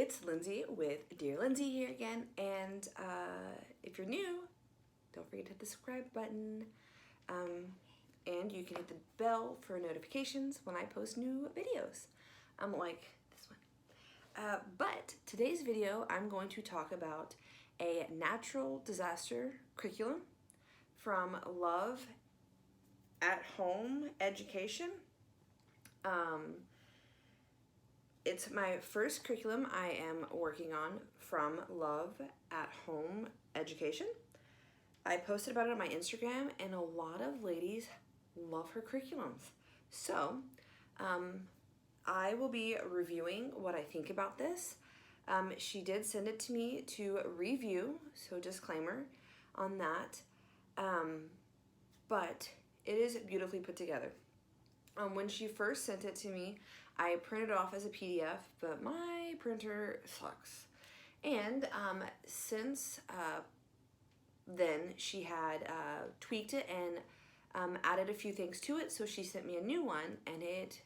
it's Lindsay with Dear Lindsay here again, and if you're new, don't forget to hit the subscribe button, and you can hit the bell for notifications when I post new videos, like this one. But today's video, I'm going to talk about a natural disaster curriculum from Love at Home Education. It's my first curriculum I am working on from Love at Home Education. I posted about it on my Instagram, and a lot of ladies love her curriculums. So I will be reviewing what I think about this. She did send it to me to review, so disclaimer on that. But it is beautifully put together. When she first sent it to me, I printed it off as a PDF, but my printer sucks. And since then, she had tweaked it and added a few things to it, so she sent me a new one, and it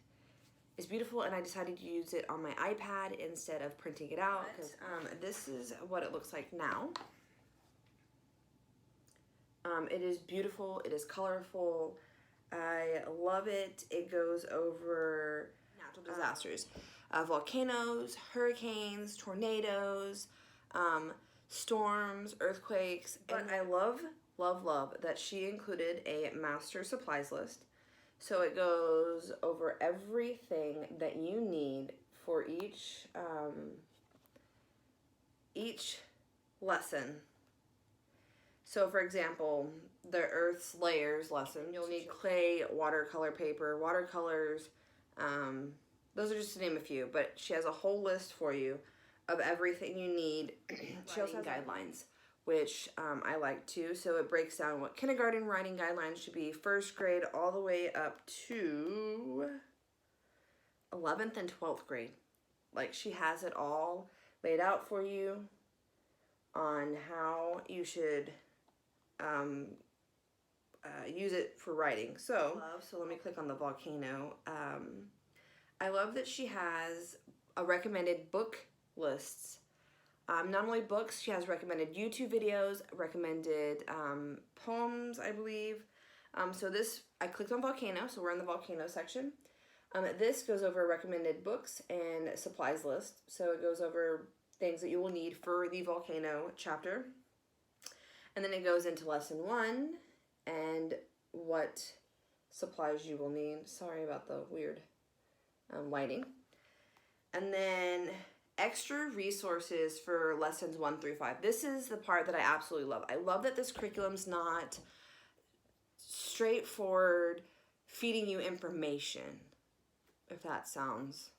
is beautiful, and I decided to use it on my iPad instead of printing it out, because this is what it looks like now. It is beautiful, it is colorful, I love it. It goes over natural disasters, volcanoes, hurricanes, tornadoes, storms, earthquakes. But I love that she included a master supplies list. So it goes over everything that you need for each lesson. So for example, the Earth's layers lesson, you'll need clay, watercolor paper, watercolors. Those are just to name a few, but she has a whole list for you of everything you need. She also has guidelines, which I like too. So it breaks down what kindergarten writing guidelines should be, first grade all the way up to 11th and 12th grade. Like, she has it all laid out for you on how you should use it for writing. So let me click on the volcano. I love that she has a recommended book lists. Not only books, she has recommended YouTube videos, recommended poems, I believe. So this, I clicked on volcano, so we're in the volcano section. This goes over recommended books and supplies list. So it goes over things that you will need for the volcano chapter. And then it goes into lesson 1 and what supplies you will need. Sorry about the weird lighting. And then extra resources for lessons 1 through 5. This is the part that I absolutely love. I love that this curriculum's not straightforward feeding you information, if that sounds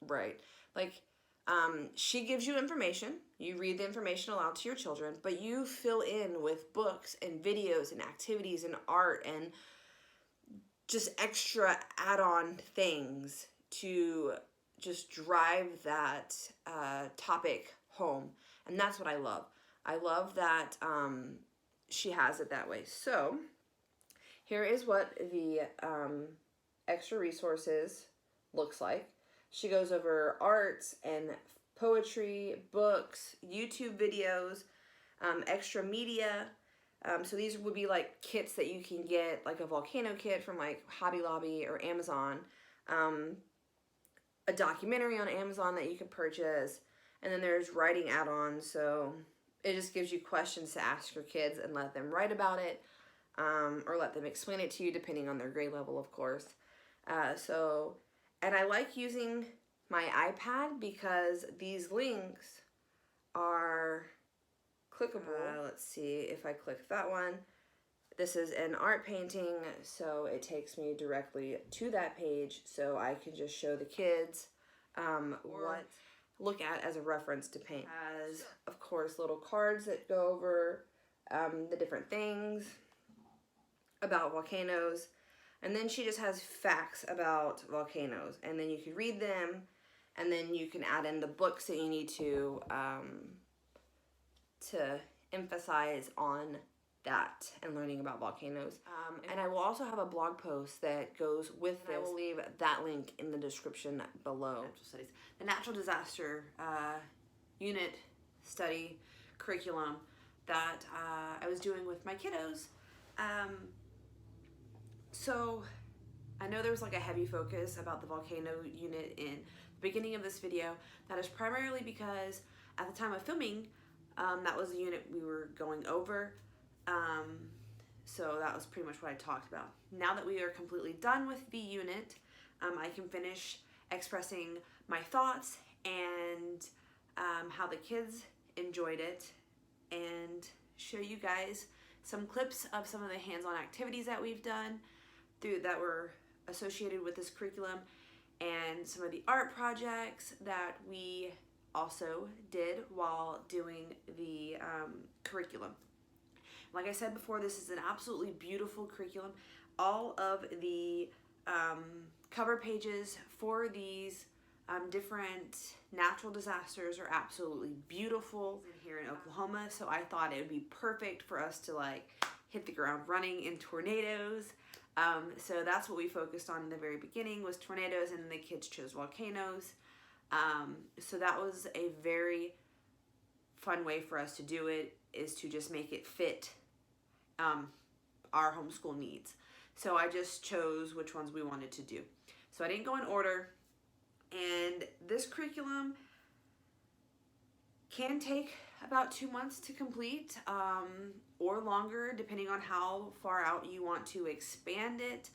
right. Like, she gives you information, you read the information aloud to your children, but you fill in with books and videos and activities and art and just extra add-on things to just drive that topic home. And that's what I love. I love that she has it that way. So here is what the extra resources looks like. She goes over arts and poetry, books, YouTube videos, extra media. So these would be like kits that you can get, like a volcano kit from like Hobby Lobby or Amazon. A documentary on Amazon that you can purchase. And then there's writing add-ons. So it just gives you questions to ask your kids and let them write about it. Or let them explain it to you depending on their grade level, of course. And I like using my iPad because these links are clickable. Let's see if I click that one. This is an art painting, so it takes me directly to that page, so I can just show the kids what look at as a reference to paint. It has, of course, little cards that go over the different things about volcanoes. And then she just has facts about volcanoes, and then you can read them, and then you can add in the books that you need to emphasize on that and learning about volcanoes. And I will also have a blog post that goes with this. I will leave that link in the description below. Natural studies. The natural disaster unit study curriculum that I was doing with my kiddos. So I know there was like a heavy focus about the volcano unit in the beginning of this video. That is primarily because at the time of filming, that was the unit we were going over. So that was pretty much what I talked about. Now that we are completely done with the unit, I can finish expressing my thoughts and how the kids enjoyed it, and show you guys some clips of some of the hands-on activities that we've done that were associated with this curriculum, and some of the art projects that we also did while doing the curriculum. Like I said before, this is an absolutely beautiful curriculum. All of the cover pages for these different natural disasters are absolutely beautiful here in Oklahoma, so I thought it would be perfect for us to like hit the ground running in tornadoes. So that's what we focused on in the very beginning, was tornadoes, and the kids chose volcanoes. So that was a very fun way for us to do it, is to just make it fit our homeschool needs. So I just chose which ones we wanted to do. So I didn't go in order, and this curriculum can take about 2 months to complete, or longer, depending on how far out you want to expand it,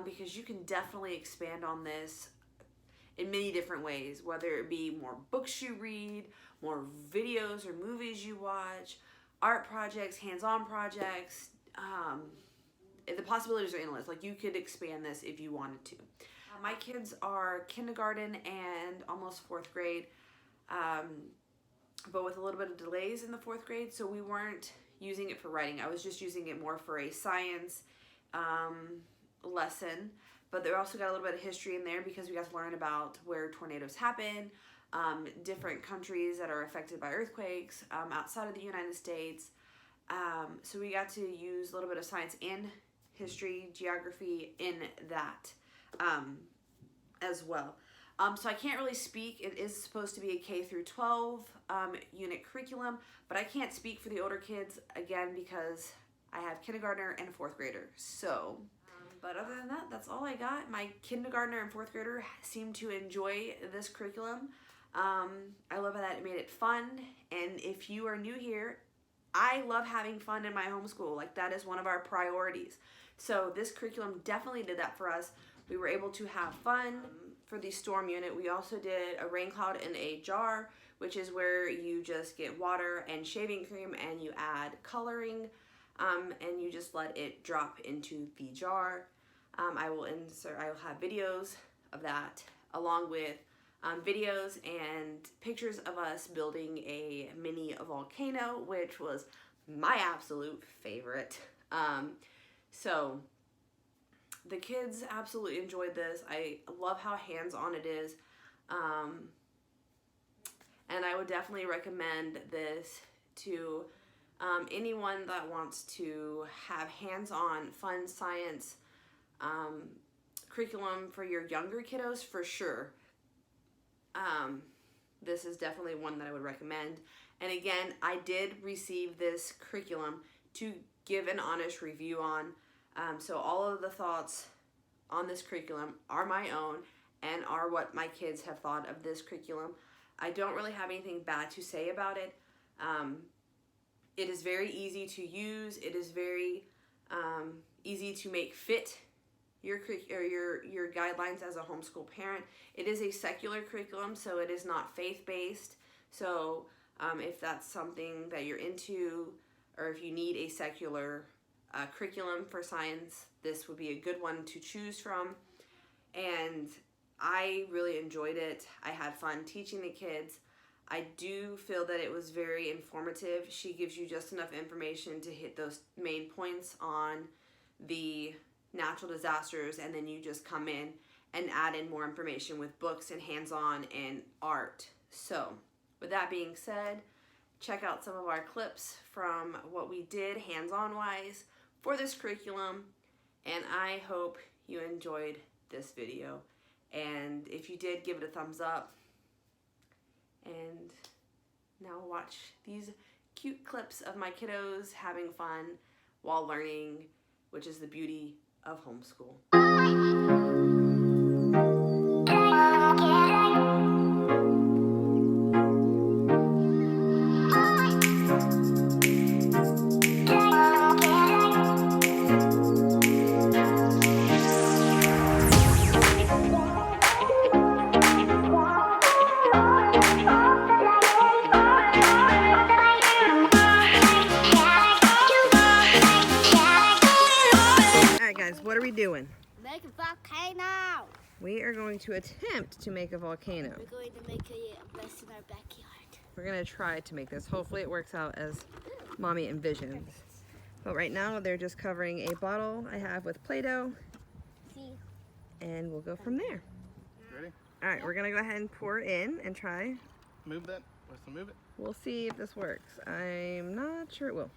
because you can definitely expand on this in many different ways, whether it be more books you read, more videos or movies you watch, art projects, hands-on projects. The possibilities are endless. Like, you could expand this if you wanted to. My kids are kindergarten and almost 4th grade, but with a little bit of delays in the 4th grade, so we weren't using it for writing. I was just using it more for a science lesson, but they also got a little bit of history in there because we got to learn about where tornadoes happen, different countries that are affected by earthquakes outside of the United States. So we got to use a little bit of science and history, geography in that as well. So I can't really speak. It is supposed to be a K through 12 unit curriculum, but I can't speak for the older kids, again, because I have kindergartner and a 4th grader. So, but other than that, that's all I got. My kindergartner and 4th grader seem to enjoy this curriculum. I love that it made it fun, and if you are new here, I love having fun in my homeschool. Like, that is one of our priorities. So this curriculum definitely did that for us. We were able to have fun. For the storm unit, we also did a rain cloud in a jar, which is where you just get water and shaving cream and you add coloring, and you just let it drop into the jar. I will have videos of that, along with videos and pictures of us building a mini volcano, which was my absolute favorite. So the kids absolutely enjoyed this. I love how hands-on it is. And I would definitely recommend this to anyone that wants to have hands-on, fun science curriculum for your younger kiddos, for sure. This is definitely one that I would recommend. And again, I did receive this curriculum to give an honest review on. So all of the thoughts on this curriculum are my own and are what my kids have thought of this curriculum. I don't really have anything bad to say about it. It is very easy to use. It is very easy to make fit your guidelines as a homeschool parent. It is a secular curriculum, so it is not faith-based. So if that's something that you're into, or if you need a secular curriculum for science, this would be a good one to choose from. And I really enjoyed it. I had fun teaching the kids. I do feel that it was very informative. She gives you just enough information to hit those main points on the natural disasters, and then you just come in and add in more information with books and hands-on and art. So with that being said, check out some of our clips from what we did hands-on wise for this curriculum. And I hope you enjoyed this video. And if you did, give it a thumbs up. And now watch these cute clips of my kiddos having fun while learning, which is the beauty of homeschool. What are we doing? Make a volcano. We are going to attempt to make a volcano. We're going to make a mess in our backyard. We're going to try to make this. Hopefully it works out as Mommy envisions. But right now they're just covering a bottle I have with Play-Doh. And we'll go from there. Ready? All right, we're going to go ahead and pour it in and try. Move that. Let's move it. We'll see if this works. I'm not sure it will.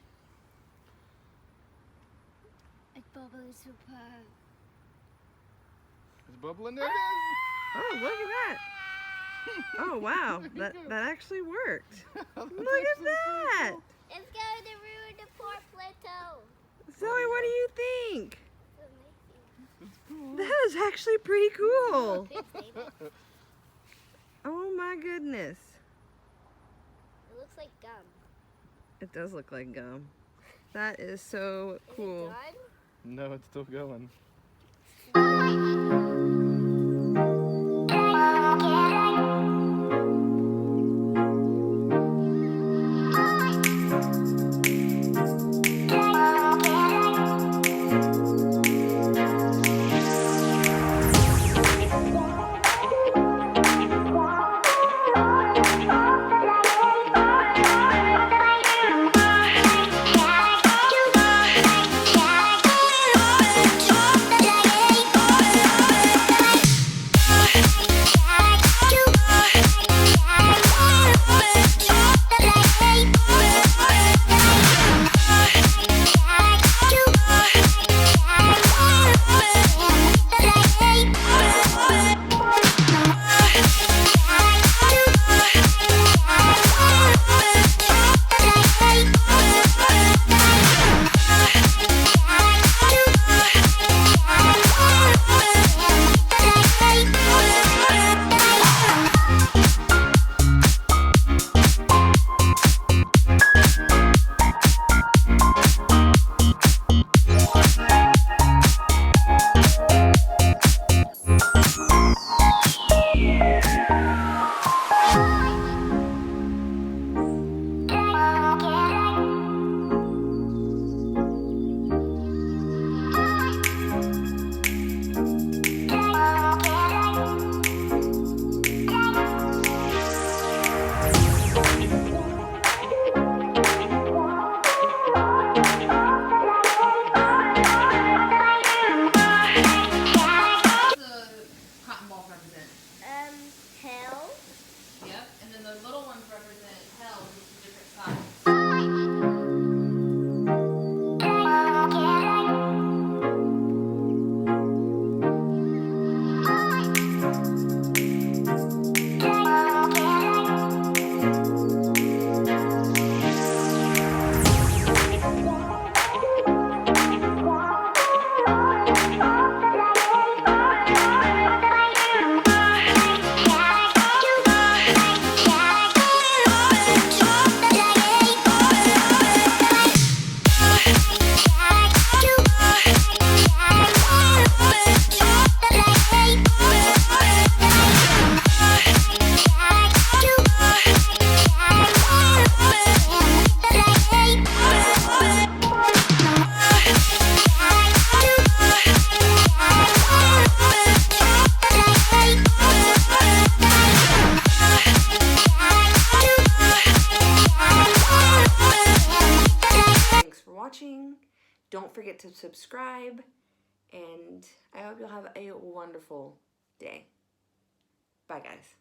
It's bubbling super. It's bubbling. There it is. Oh, look at that. Oh, wow. That actually worked. Look at that. It's going to ruin the poor Play-Doh. Zoe, what do you think? It's cool. That is actually pretty cool. Oh my goodness. It looks like gum. It does look like gum. That is so cool. Is it done? No, it's still going. Hell. Yep, and then the little ones represent hell, which is different size. Don't forget to subscribe, and I hope you'll have a wonderful day. Bye, guys.